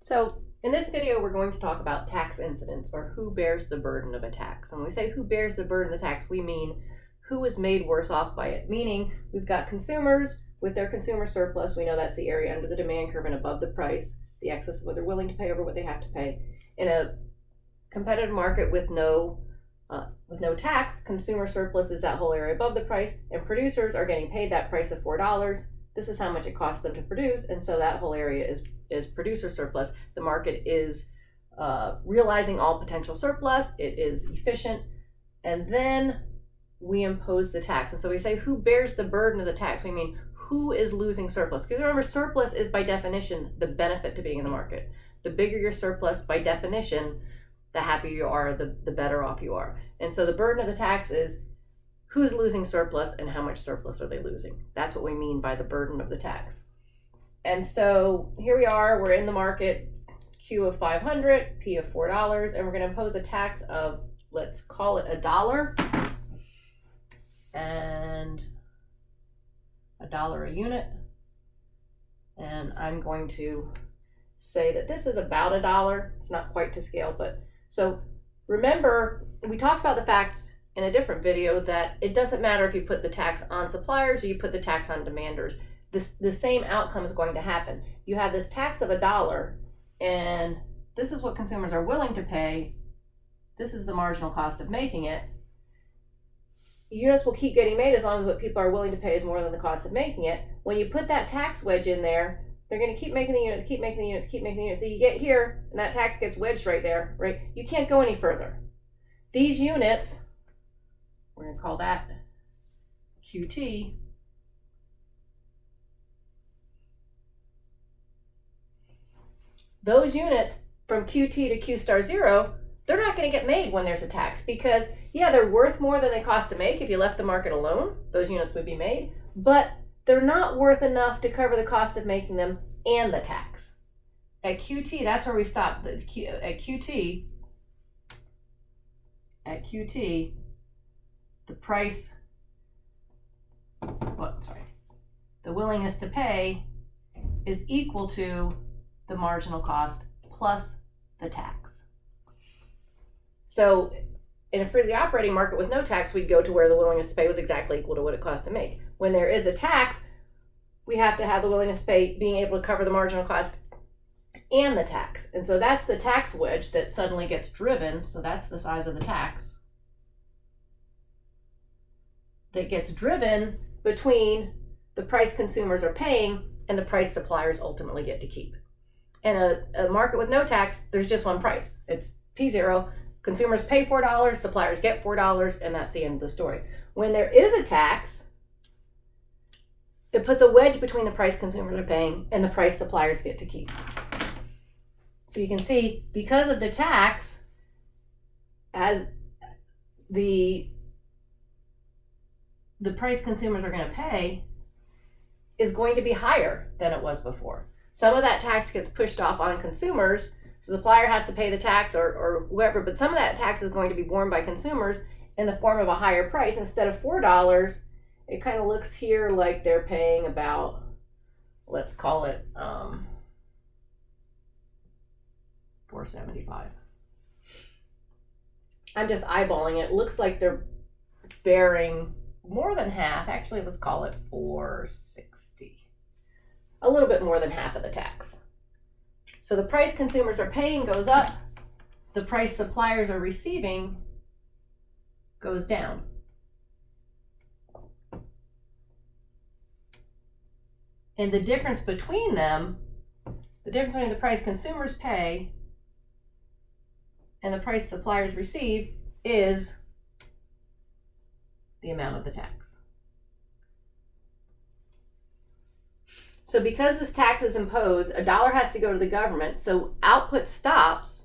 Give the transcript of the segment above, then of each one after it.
So in this video, we're going to talk about tax incidence, or who bears the burden of a tax. And when we say who bears the burden of the tax, we mean who is made worse off by it. Meaning we've got consumers with their consumer surplus. We know that's the area under the demand curve and above the price, the excess of what they're willing to pay over what they have to pay. In a competitive market with no tax, consumer surplus is that whole area above the price, and producers are getting paid that price of $4. This is how much it costs them to produce, and so that whole area is producer surplus. The market is realizing all potential surplus. It is efficient, and then we impose the tax. And so we say who bears the burden of the tax. We mean who is losing surplus. Because remember, surplus is by definition the benefit to being in the market. The bigger your surplus, by definition, the happier you are, the better off you are. And so the burden of the tax is who's losing surplus and how much surplus are they losing. That's what we mean by the burden of the tax. And so here we are, we're in the market, Q of 500, P of $4, and we're going to impose a tax of, let's call it $1, and $1 a unit. And I'm going to say that this is about $1. It's not quite to scale, but so remember, we talked about the fact in a different video that it doesn't matter if you put the tax on suppliers or you put the tax on demanders. The same outcome is going to happen. You have this tax of $1, and this is what consumers are willing to pay. This is the marginal cost of making it. Units will keep getting made as long as what people are willing to pay is more than the cost of making it. When you put that tax wedge in there, they're going to keep making the units, keep making the units, keep making the units. So you get here, and that tax gets wedged right there, right? You can't go any further. These units, we're going to call that QT. Those units from QT to Q star 0, they're not going to get made when there's a tax because, yeah, they're worth more than they cost to make. If you left the market alone, those units would be made, but they're not worth enough to cover the cost of making them and the tax. At QT, that's where we stop. At QT, the price, the willingness to pay is equal to the marginal cost plus the tax. So in a freely operating market with no tax, we'd go to where the willingness to pay was exactly equal to what it cost to make. When there is a tax, we have to have the willingness to pay being able to cover the marginal cost and the tax. And so that's the tax wedge that suddenly gets driven. So that's the size of the tax that gets driven between the price consumers are paying and the price suppliers ultimately get to keep. In a market with no tax, there's just one price. It's P0. Consumers pay $4, suppliers get $4, and that's the end of the story. When there is a tax, it puts a wedge between the price consumers are paying and the price suppliers get to keep. So you can see, because of the tax, as the price consumers are going to pay is going to be higher than it was before. Some of that tax gets pushed off on consumers. So the supplier has to pay the tax or whoever, but some of that tax is going to be borne by consumers in the form of a higher price. Instead of $4, it kind of looks here like they're paying about, let's call it $4.75. I'm just eyeballing it. It looks like they're bearing more than half. Actually, let's call it $4.60. A little bit more than half of the tax. So the price consumers are paying goes up, the price suppliers are receiving goes down. And the difference between them, the difference between the price consumers pay and the price suppliers receive is the amount of the tax. So because this tax is imposed, $1 has to go to the government. So output stops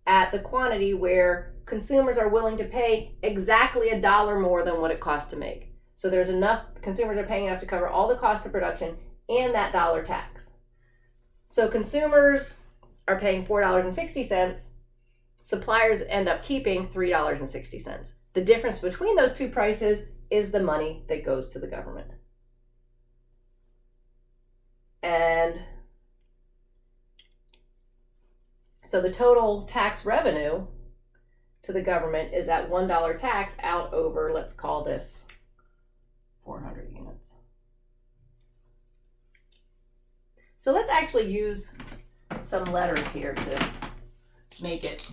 at the quantity where consumers are willing to pay exactly $1 more than what it costs to make. So there's enough, consumers are paying enough to cover all the costs of production and that dollar tax. So consumers are paying $4.60. Suppliers end up keeping $3.60. The difference between those two prices is the money that goes to the government. And So the total tax revenue to the government is that $1 tax out over, let's call this 400 units. So let's actually use some letters here to make it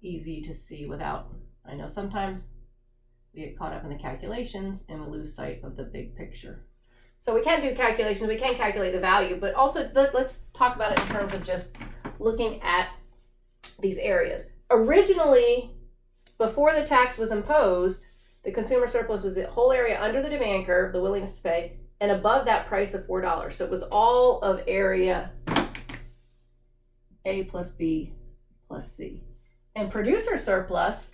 easy to see without, I know sometimes we get caught up in the calculations and we lose sight of the big picture. So we can do calculations, we can calculate the value, but also let's talk about it in terms of just looking at these areas. Originally, before the tax was imposed, the consumer surplus was the whole area under the demand curve, the willingness to pay, and above that price of $4. So it was all of area A plus B plus C. And producer surplus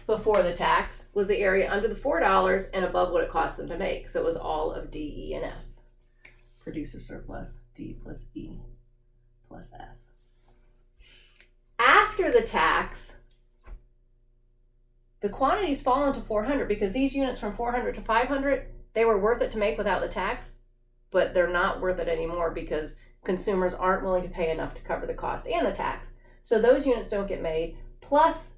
before the tax was the area under the $4 and above what it cost them to make. So it was all of D, E, and F. Producer surplus, D plus E plus F. After the tax, the quantities fall into 400 because these units from 400 to 500, they were worth it to make without the tax, but they're not worth it anymore because consumers aren't willing to pay enough to cover the cost and the tax. So those units don't get made. Plus,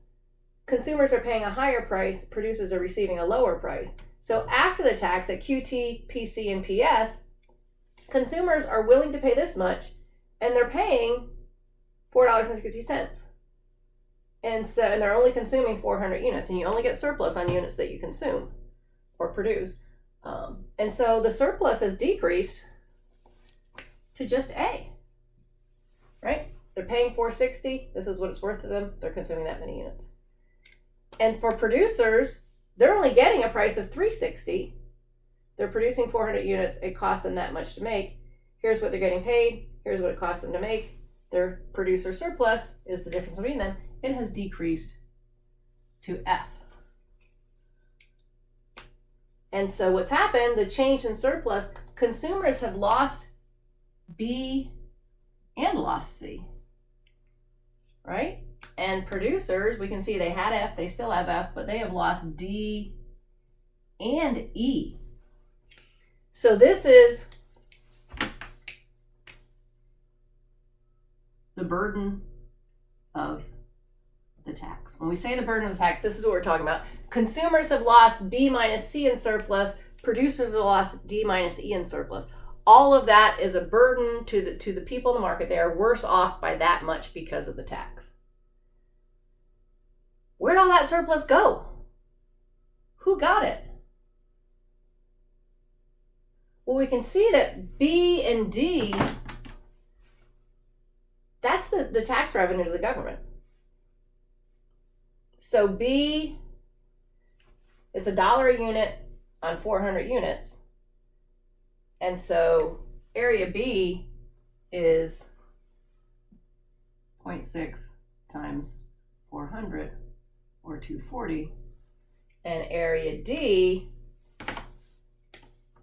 consumers are paying a higher price, producers are receiving a lower price. So after the tax at QT, PC, and PS, consumers are willing to pay this much, and they're paying $4.60. And they're only consuming 400 units, and you only get surplus on units that you consume or produce. And so the surplus has decreased to just A, right? They're paying $4.60. This is what it's worth to them. They're consuming that many units. And for producers, they're only getting a price of $3.60. They're producing 400 units. It costs them that much to make. Here's what they're getting paid. Here's what it costs them to make. Their producer surplus is the difference between them. It has decreased to F. And so what's happened, the change in surplus, consumers have lost B and lost C, right? And producers, we can see they had F, they still have F, but they have lost D and E. So this is the burden of the tax. When we say the burden of the tax, this is what we're talking about. Consumers have lost B minus C in surplus. Producers have lost D minus E in surplus. All of that is a burden to the people in the market. They are worse off by that much because of the tax. Where'd all that surplus go? Who got it? Well, we can see that B and D, that's the tax revenue to the government. So B, it's $1 a unit on 400 units. And so area B is 0.6 times 400 or 240. And area D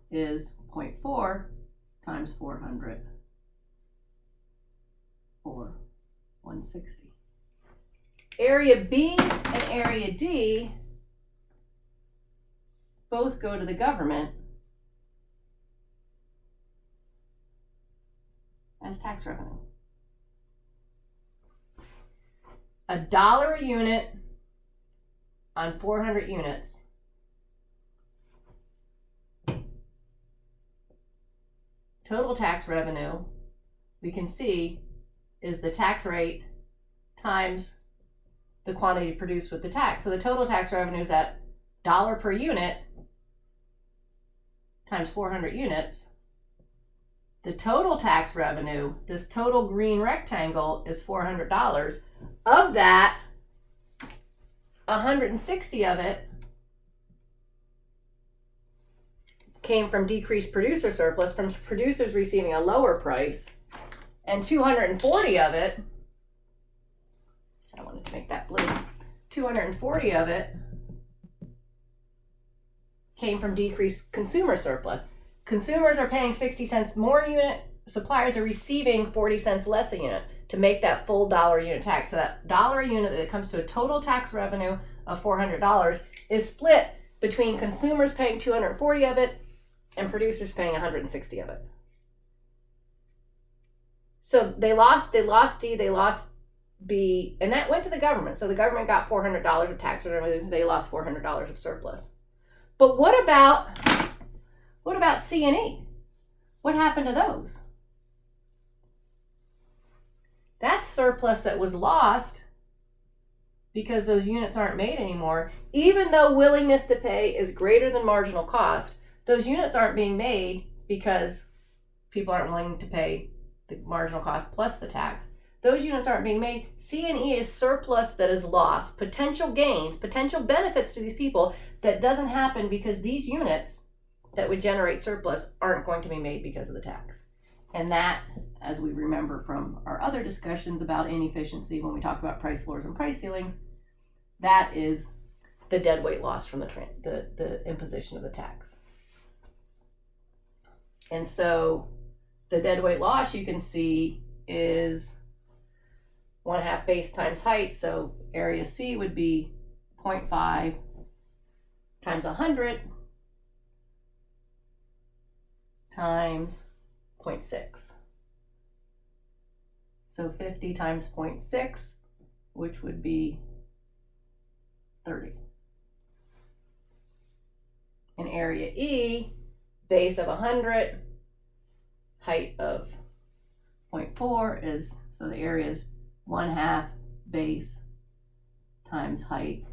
is 0.4 times 400 or 160. Area B and area D both go to the government as tax revenue. $1 a unit on 400 units total tax revenue, we can see, is the tax rate times the quantity produced with the tax. So the total tax revenue is at $1 per unit times 400 units. The total tax revenue, this total green rectangle, is $400. Of that, 160 of it came from decreased producer surplus, from producers receiving a lower price, and 240 of it, I wanted to make that blue, 240 of it came from decreased consumer surplus. Consumers are paying 60 cents more a unit, suppliers are receiving 40 cents less a unit to make that full $1 a unit tax. So that $1 a unit that comes to a total tax revenue of $400 is split between consumers paying 240 of it and producers paying 160 of it. So they lost D, they lost B, and that went to the government. So the government got $400 of tax revenue. They lost $400 of surplus. But what about C and E? What happened to those? That's surplus that was lost because those units aren't made anymore. Even though willingness to pay is greater than marginal cost, those units aren't being made because people aren't willing to pay the marginal cost plus the tax. Those units aren't being made. C and E is surplus that is lost, potential gains, potential benefits to these people that doesn't happen because these units that would generate surplus aren't going to be made because of the tax. And that, as we remember from our other discussions about inefficiency when we talk about price floors and price ceilings, that is the deadweight loss from the imposition of the tax. And so the deadweight loss, you can see, is 1/2 base times height. So area C would be 0.5 times 100 times 0.6. So 50 times 0.6, which would be 30. And area E, base of 100, height of 0.4 is, so the area is 1/2 base times height.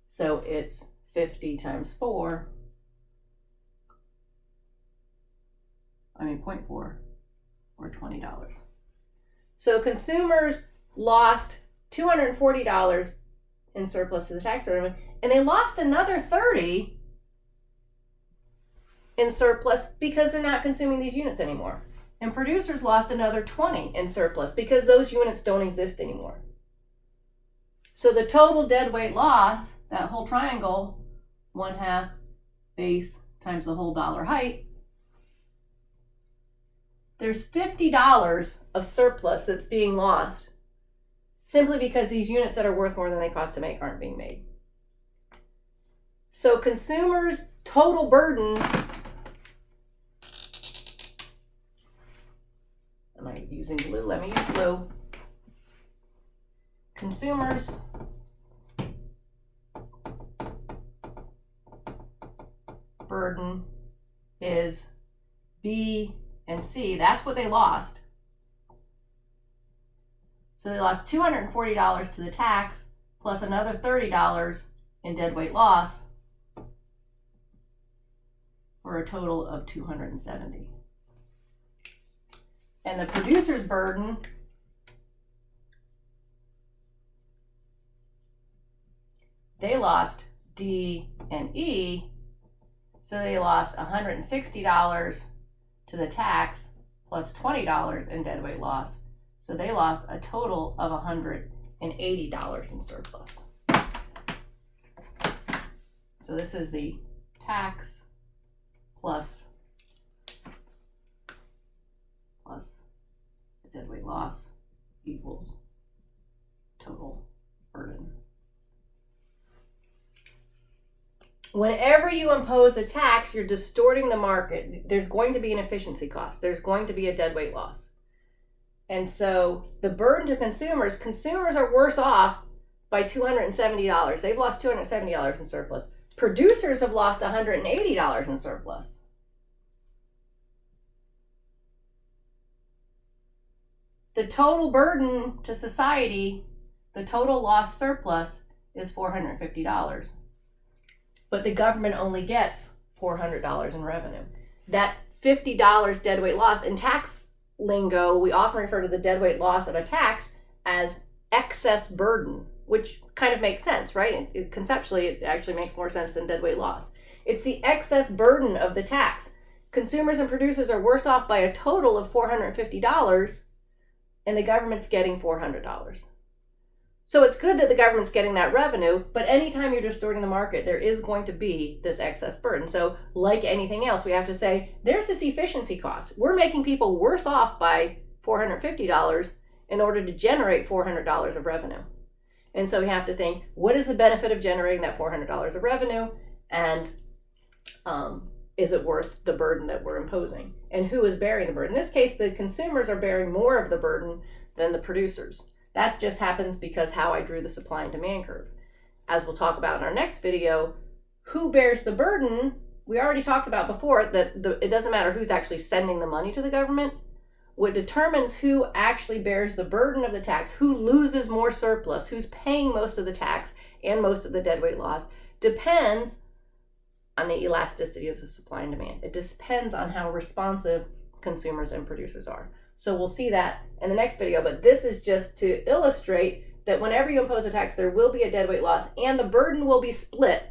So it's 50 times 4, 0.4, or $20. So consumers lost $240 in surplus to the tax revenue, and they lost another $30 in surplus because they're not consuming these units anymore. And producers lost another $20 in surplus because those units don't exist anymore. So the total deadweight loss, that whole triangle, 1/2 base times the whole dollar height, there's $50 of surplus that's being lost simply because these units that are worth more than they cost to make aren't being made. So consumers' total burden, am I using blue? Let me use blue. Consumers' burden is B and C. That's what they lost. So they lost $240 to the tax plus another $30 in deadweight loss for a total of $270. And the producer's burden they lost D and E, so they lost $160 to the tax plus $20 in deadweight loss. So they lost a total of $180 in surplus. So this is the tax plus the deadweight loss equals total burden. Whenever you impose a tax, you're distorting the market. There's going to be an efficiency cost. There's going to be a deadweight loss. And so the burden to consumers are worse off by $270. They've lost $270 in surplus. Producers have lost $180 in surplus. The total burden to society, the total lost surplus, is $450. But the government only gets $400 in revenue. That $50 deadweight loss, in tax lingo, we often refer to the deadweight loss of a tax as excess burden, which kind of makes sense, right? Conceptually, it actually makes more sense than deadweight loss. It's the excess burden of the tax. Consumers and producers are worse off by a total of $450, and the government's getting $400. So it's good that the government's getting that revenue, but anytime you're distorting the market, there is going to be this excess burden. So like anything else, we have to say, there's this efficiency cost. We're making people worse off by $450 in order to generate $400 of revenue. And so we have to think, what is the benefit of generating that $400 of revenue? And is it worth the burden that we're imposing? And who is bearing the burden? In this case, the consumers are bearing more of the burden than the producers. That just happens because how I drew the supply and demand curve. As we'll talk about in our next video, who bears the burden? We already talked about before that it doesn't matter who's actually sending the money to the government. What determines who actually bears the burden of the tax, who loses more surplus, who's paying most of the tax and most of the deadweight loss, depends on the elasticity of the supply and demand. It depends on how responsive consumers and producers are. So we'll see that in the next video, but this is just to illustrate that whenever you impose a tax, there will be a deadweight loss and the burden will be split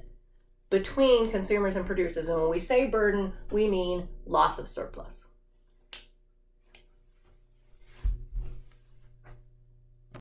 between consumers and producers. And when we say burden, we mean loss of surplus.